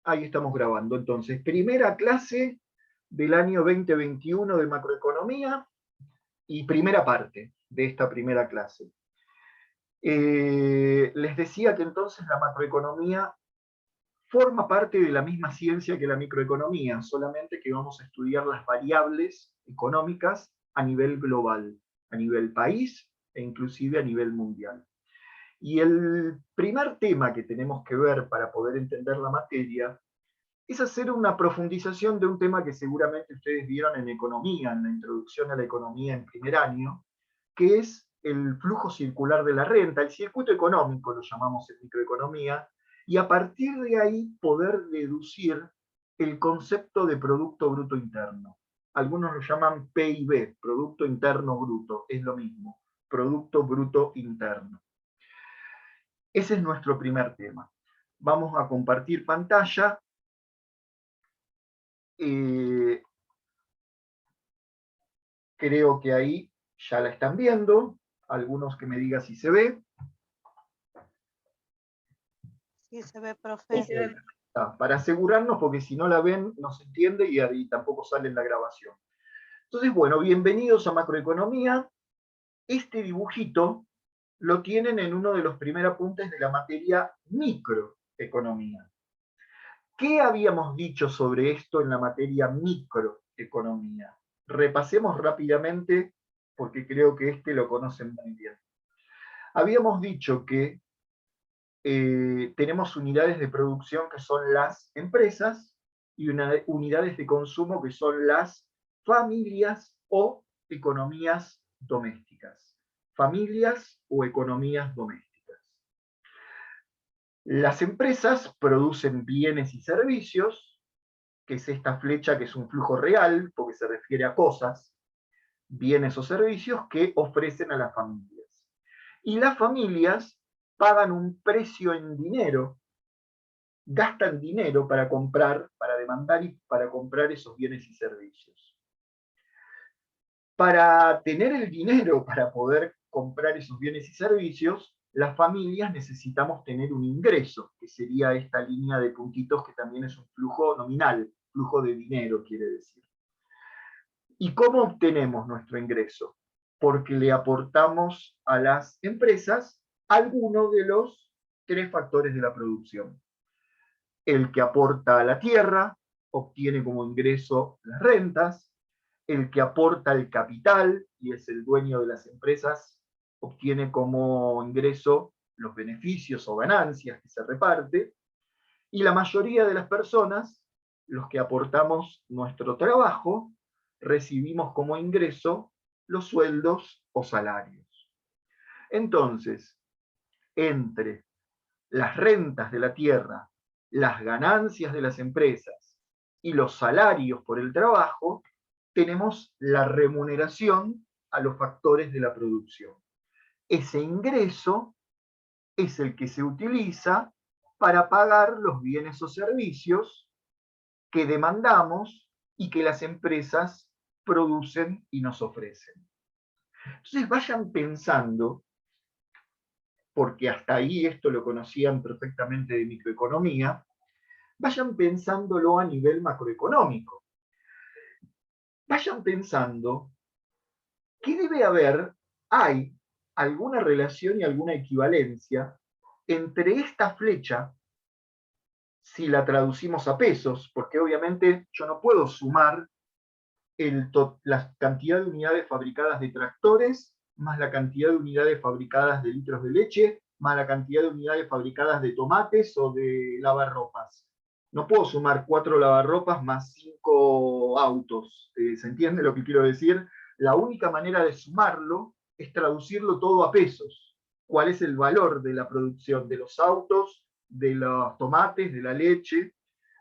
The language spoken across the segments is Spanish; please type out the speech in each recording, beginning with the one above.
Ahí estamos grabando. Entonces, primera clase del año 2021 de macroeconomía y primera parte de esta primera clase. Les decía que entonces la macroeconomía forma parte de la misma ciencia que la microeconomía, solamente que vamos a estudiar las variables económicas a nivel global, a nivel país e inclusive a nivel mundial. Y el primer tema que tenemos que ver para poder entender la materia es hacer una profundización de un tema que seguramente ustedes vieron en economía, en la introducción a la economía en primer año, que es el flujo circular de la renta, el circuito económico, lo llamamos en microeconomía, y a partir de ahí poder deducir el concepto de Producto Bruto Interno. Algunos lo llaman PIB, Producto Interno Bruto, es lo mismo, Producto Bruto Interno. Ese es nuestro primer tema. Vamos a compartir pantalla. Creo que ahí ya la están viendo. Algunos que me digan si se ve. Sí, se ve, profe. Okay. Para asegurarnos, porque si no la ven, no se entiende y ahí tampoco sale en la grabación. Entonces, bueno, bienvenidos a Macroeconomía. Este dibujito lo tienen en uno de los primeros apuntes de la materia microeconomía. ¿Qué habíamos dicho sobre esto en la materia microeconomía? Repasemos rápidamente, porque creo que este lo conocen muy bien. Habíamos dicho que tenemos unidades de producción que son las empresas y unidades de consumo que son las familias o economías domésticas. Familias o economías domésticas. Las empresas producen bienes y servicios, que es esta flecha que es un flujo real, porque se refiere a cosas, bienes o servicios que ofrecen a las familias. Y las familias pagan un precio en dinero, gastan dinero para comprar, para demandar y para comprar esos bienes y servicios. Para tener el dinero para poder comprar esos bienes y servicios, las familias necesitamos tener un ingreso, que sería esta línea de puntitos que también es un flujo nominal, flujo de dinero quiere decir. ¿Y cómo obtenemos nuestro ingreso? Porque le aportamos a las empresas alguno de los tres factores de la producción. El que aporta a la tierra obtiene como ingreso las rentas, el que aporta el capital y es el dueño de las empresas obtiene como ingreso los beneficios o ganancias que se reparte, y la mayoría de las personas, los que aportamos nuestro trabajo, recibimos como ingreso los sueldos o salarios. Entonces, entre las rentas de la tierra, las ganancias de las empresas y los salarios por el trabajo, tenemos la remuneración a los factores de la producción. Ese ingreso es el que se utiliza para pagar los bienes o servicios que demandamos y que las empresas producen y nos ofrecen. Entonces vayan pensando, porque hasta ahí esto lo conocían perfectamente de microeconomía, vayan pensándolo a nivel macroeconómico. Vayan pensando qué debe haber, hay alguna relación y alguna equivalencia entre esta flecha, si la traducimos a pesos, porque obviamente yo no puedo sumar la cantidad de unidades fabricadas de tractores, más la cantidad de unidades fabricadas de litros de leche, más la cantidad de unidades fabricadas de tomates o de lavarropas. No puedo sumar 4 lavarropas más 5 autos. ¿Se entiende lo que quiero decir? La única manera de sumarlo es traducirlo todo a pesos. ¿Cuál es el valor de la producción de los autos, de los tomates, de la leche?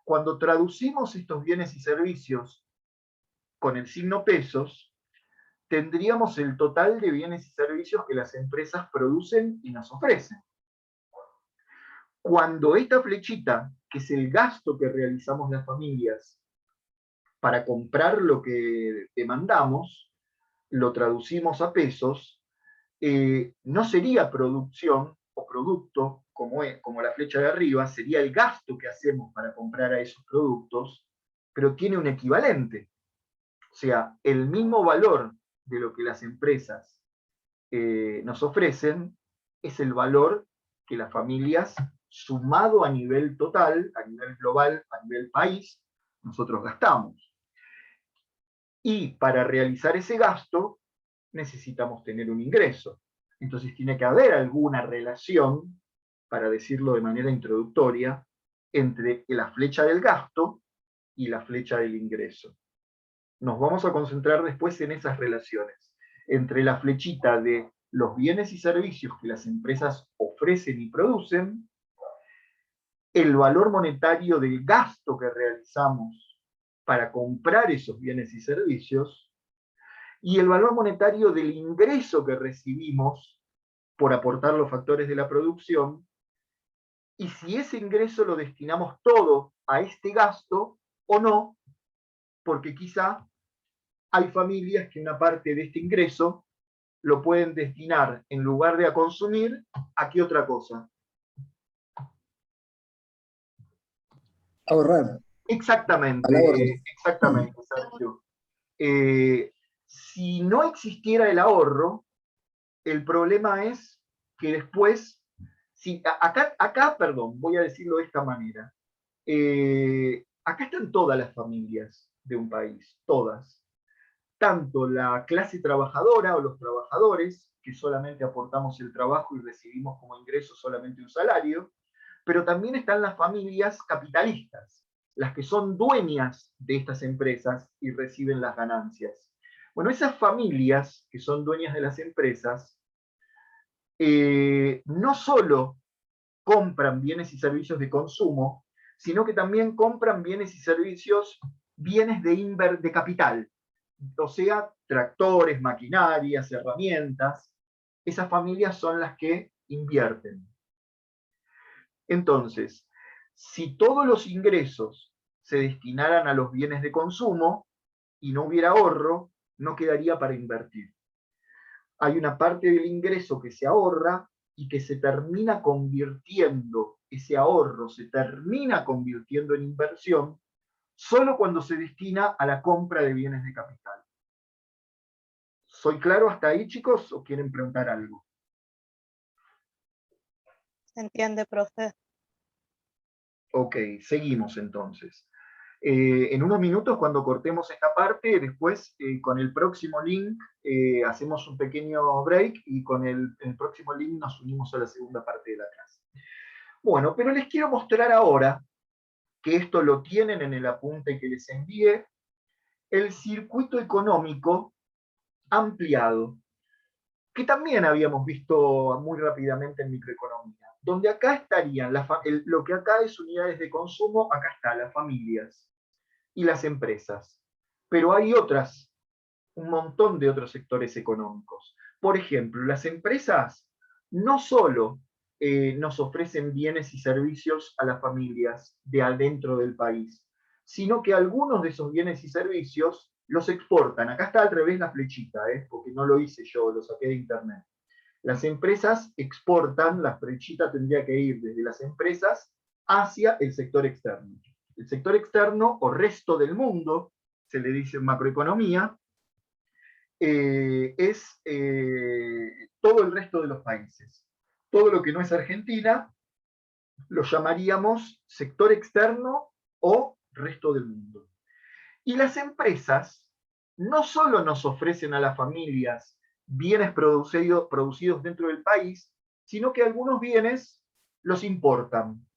Cuando traducimos estos bienes y servicios con el signo pesos, tendríamos el total de bienes y servicios que las empresas producen y nos ofrecen. Cuando esta flechita, que es el gasto que realizamos las familias para comprar lo que demandamos, lo traducimos a pesos, no sería producción, o producto, como la flecha de arriba, sería el gasto que hacemos para comprar a esos productos, pero tiene un equivalente. O sea, el mismo valor de lo que las empresas nos ofrecen es el valor que las familias, sumado a nivel total, a nivel global, a nivel país, nosotros gastamos. Y para realizar ese gasto necesitamos tener un ingreso. Entonces tiene que haber alguna relación, para decirlo de manera introductoria, entre la flecha del gasto y la flecha del ingreso. Nos vamos a concentrar después en esas relaciones, entre la flechita de los bienes y servicios que las empresas ofrecen y producen, el valor monetario del gasto que realizamos para comprar esos bienes y servicios, y el valor monetario del ingreso que recibimos por aportar los factores de la producción, y si ese ingreso lo destinamos todo a este gasto o no, porque quizá hay familias que una parte de este ingreso lo pueden destinar, en lugar de a consumir, ¿a qué otra cosa? Ahorrar. Exactamente, exactamente, Sergio. Si no existiera el ahorro, el problema es que después, perdón, voy a decirlo de esta manera, acá están todas las familias de un país, todas. Tanto la clase trabajadora o los trabajadores, que solamente aportamos el trabajo y recibimos como ingreso solamente un salario, pero también están las familias capitalistas, las que son dueñas de estas empresas y reciben las ganancias. Bueno, esas familias que son dueñas de las empresas, no solo compran bienes y servicios de consumo, sino que también compran bienes y servicios, bienes de capital, o sea, tractores, maquinarias, herramientas. Esas familias son las que invierten. Entonces, si todos los ingresos se destinaran a los bienes de consumo y no hubiera ahorro, no quedaría para invertir. Hay una parte del ingreso que se ahorra y que se termina convirtiendo, ese ahorro se termina convirtiendo en inversión solo cuando se destina a la compra de bienes de capital. ¿Soy claro hasta ahí, chicos, o quieren preguntar algo? ¿Se entiende, profe? Ok, seguimos entonces. En unos minutos, cuando cortemos esta parte, después con el próximo link hacemos un pequeño break y con el próximo link nos unimos a la segunda parte de la clase. Bueno, pero les quiero mostrar ahora, que esto lo tienen en el apunte que les envié, el circuito económico ampliado, que también habíamos visto muy rápidamente en microeconomía, donde acá estarían, lo que acá es unidades de consumo, acá está las familias y las empresas. Pero hay un montón de otros sectores económicos. Por ejemplo, las empresas no solo nos ofrecen bienes y servicios a las familias de adentro del país, sino que algunos de esos bienes y servicios los exportan. Acá está al revés la flechita, porque no lo hice yo, lo saqué de internet. Las empresas exportan, la flechita tendría que ir desde las empresas hacia el sector externo. El sector externo o resto del mundo, se le dice en macroeconomía, es todo el resto de los países. Todo lo que no es Argentina lo llamaríamos sector externo o resto del mundo. Y las empresas no solo nos ofrecen a las familias bienes producidos dentro del país, sino que algunos bienes los importan.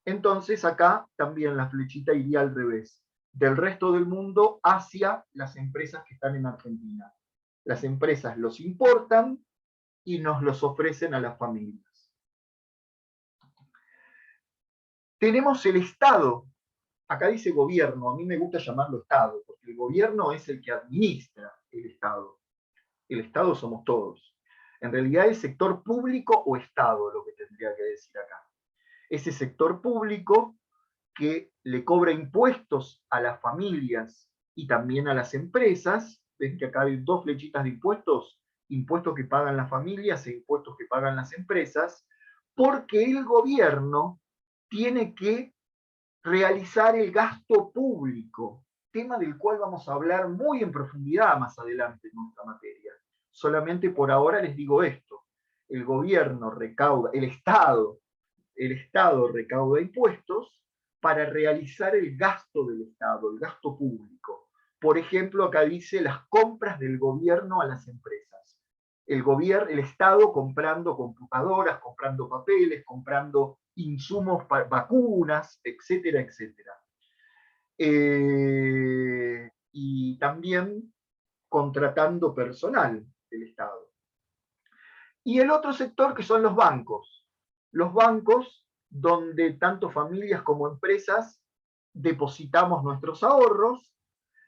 Entonces acá también la flechita iría al revés, del resto del mundo hacia las empresas que están en Argentina. Las empresas los importan y nos los ofrecen a las familias. Tenemos el Estado. Acá dice gobierno, a mí me gusta llamarlo Estado, porque el gobierno es el que administra el Estado. El Estado somos todos. En realidad es sector público o Estado lo que tendría que decir acá. Ese sector público que le cobra impuestos a las familias y también a las empresas. Ven que acá hay dos flechitas de impuestos, impuestos que pagan las familias e impuestos que pagan las empresas, porque el gobierno tiene que realizar el gasto público, tema del cual vamos a hablar muy en profundidad más adelante en nuestra materia. Solamente por ahora les digo esto: el gobierno recauda, el Estado recauda impuestos para realizar el gasto del Estado, el gasto público. Por ejemplo, acá dice las compras del gobierno a las empresas. El Estado comprando computadoras, comprando papeles, comprando insumos, vacunas, etcétera, etcétera. Y también contratando personal del Estado. Y el otro sector, que son los bancos. Los bancos donde tanto familias como empresas depositamos nuestros ahorros,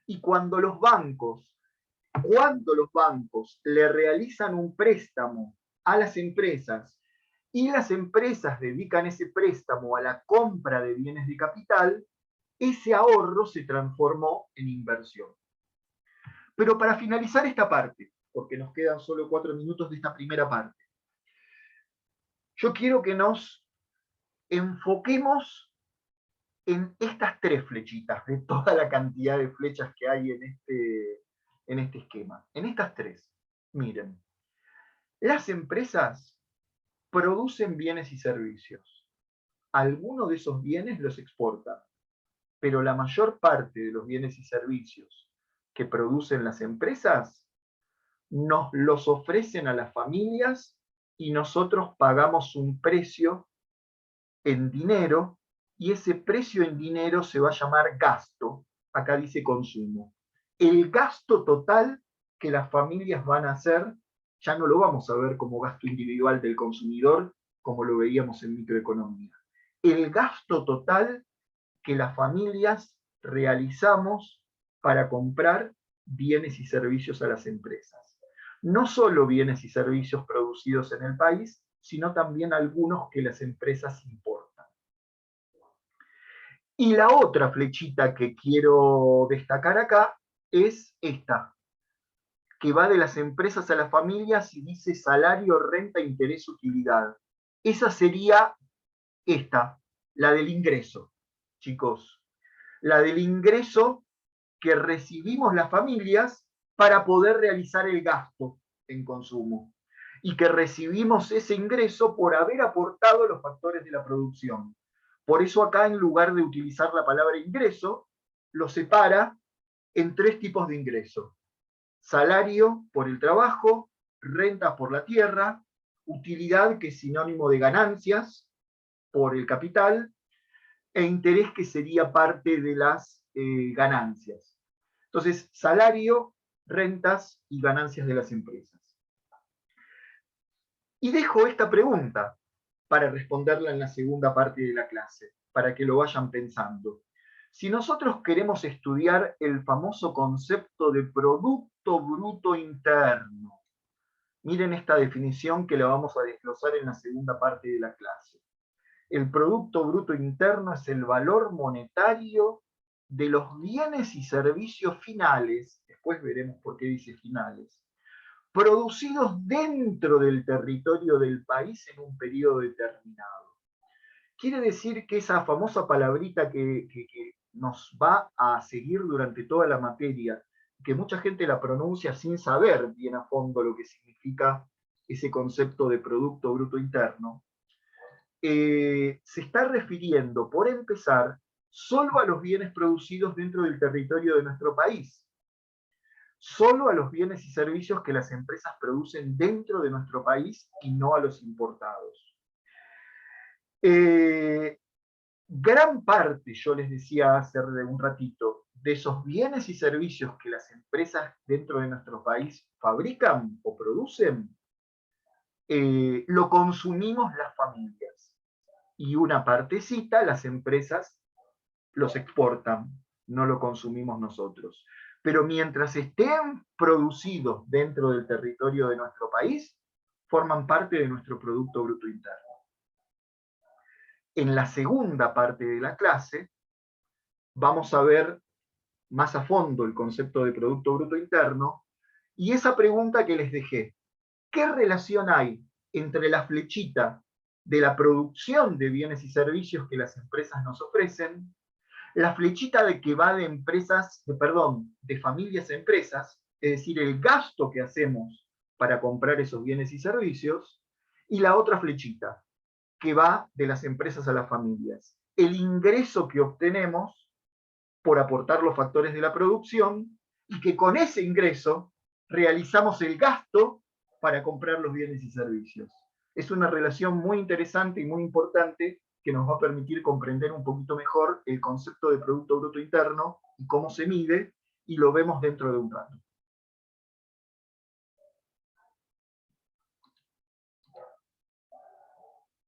y cuando los bancos le realizan un préstamo a las empresas y las empresas dedican ese préstamo a la compra de bienes de capital, ese ahorro se transformó en inversión. Pero para finalizar esta parte, porque nos quedan solo 4 minutos de esta primera parte, yo quiero que nos enfoquemos en estas 3 flechitas, de toda la cantidad de flechas que hay en este esquema. En estas 3, miren, las empresas producen bienes y servicios. Algunos de esos bienes los exportan, pero la mayor parte de los bienes y servicios que producen las empresas nos los ofrecen a las familias y nosotros pagamos un precio en dinero, y ese precio en dinero se va a llamar gasto. Acá dice consumo. El gasto total que las familias van a hacer ya no lo vamos a ver como gasto individual del consumidor, como lo veíamos en microeconomía. El gasto total que las familias realizamos para comprar bienes y servicios a las empresas. No solo bienes y servicios producidos en el país, sino también algunos que las empresas importan. Y la otra flechita que quiero destacar acá es esta, que va de las empresas a las familias y dice salario, renta, interés, utilidad. Esa sería esta, la del ingreso, chicos. La del ingreso que recibimos las familias para poder realizar el gasto en consumo. Y que recibimos ese ingreso por haber aportado los factores de la producción. Por eso acá, en lugar de utilizar la palabra ingreso, lo separa en 3 tipos de ingreso: salario por el trabajo, renta por la tierra, utilidad, que es sinónimo de ganancias por el capital, e interés, que sería parte de las ganancias. Entonces, salario, rentas y ganancias de las empresas. Y dejo esta pregunta para responderla en la segunda parte de la clase, para que lo vayan pensando. Si nosotros queremos estudiar el famoso concepto de Producto Bruto Interno, miren esta definición que la vamos a desglosar en la segunda parte de la clase. El Producto Bruto Interno es el valor monetario de los bienes y servicios finales, después veremos por qué dice finales, producidos dentro del territorio del país en un periodo determinado. Quiere decir que esa famosa palabrita que nos va a seguir durante toda la materia, que mucha gente la pronuncia sin saber bien a fondo lo que significa ese concepto de Producto Bruto Interno, se está refiriendo, por empezar, solo a los bienes producidos dentro del territorio de nuestro país, solo a los bienes y servicios que las empresas producen dentro de nuestro país y no a los importados. Gran parte, yo les decía hace un ratito, de esos bienes y servicios que las empresas dentro de nuestro país fabrican o producen, lo consumimos las familias. Y una partecita las empresas los exportan, no lo consumimos nosotros. Pero mientras estén producidos dentro del territorio de nuestro país, forman parte de nuestro Producto Bruto Interno. En la segunda parte de la clase vamos a ver más a fondo el concepto de Producto Bruto Interno y esa pregunta que les dejé: ¿qué relación hay entre la flechita de la producción de bienes y servicios que las empresas nos ofrecen, la flechita de que va de de familias a empresas, es decir, el gasto que hacemos para comprar esos bienes y servicios, y la otra flechita, que va de las empresas a las familias, el ingreso que obtenemos por aportar los factores de la producción, y que con ese ingreso realizamos el gasto para comprar los bienes y servicios. Es una relación muy interesante y muy importante que nos va a permitir comprender un poquito mejor el concepto de Producto Bruto Interno y cómo se mide, y lo vemos dentro de un rato.